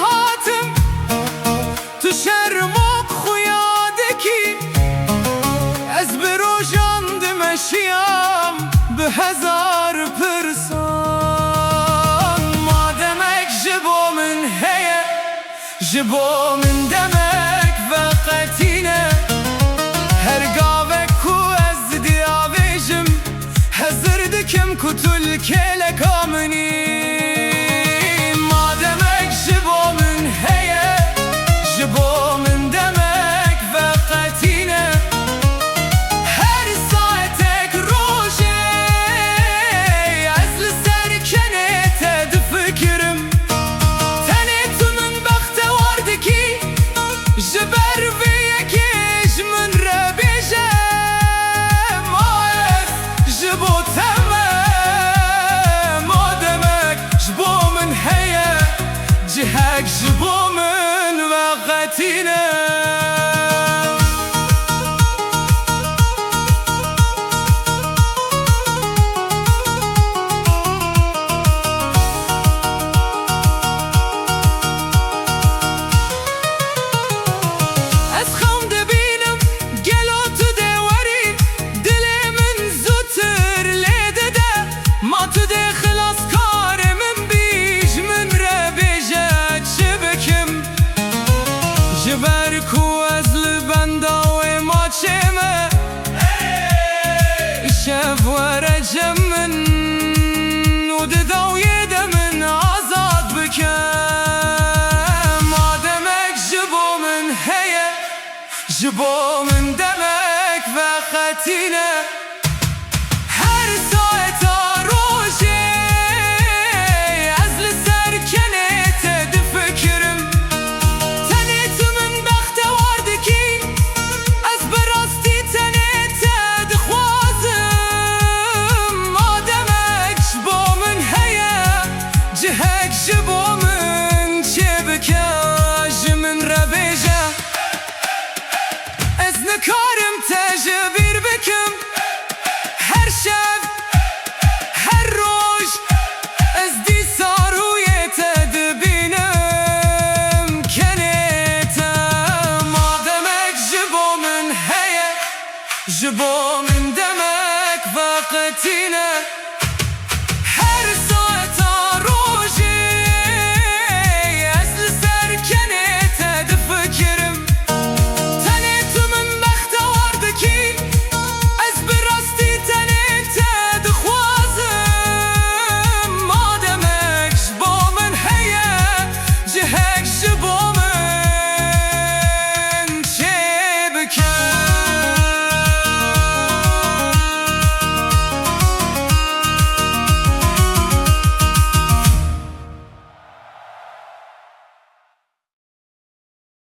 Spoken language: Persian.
هاتم تو شرمک خویادکی از بروژان دمشیم به هزار پرسان مادمک جبو من هیه جبو من دمک وقتینه هر گاوک کو از دیاویجم حضر دکم کتل کلک آمنی مادمک جبو من هیه جبو من دمک وقتینه هر ساعتک روشه از لسر کنیت دفکرم تنیت من بخت واردکی جبر و یکیش من ربیجم آیس جبو تمام مادمک جبو من هیه جهک جبو من وقتینه جبر کو از لبنداوی ما چمه شف ورجم من و دداوی دمن آزاد بکم مادمک جبو من هیه جبو من دمک وقتینه هر ساعت روشه از لسر کنیت دفکرم جهک جبو من چه بکاج من ربیجه از نکارم تجبیر بکم هر شب هر روز از دی سارویت دبینم کنیتم مادمک جبو من هیه جبو من دمک وقتینه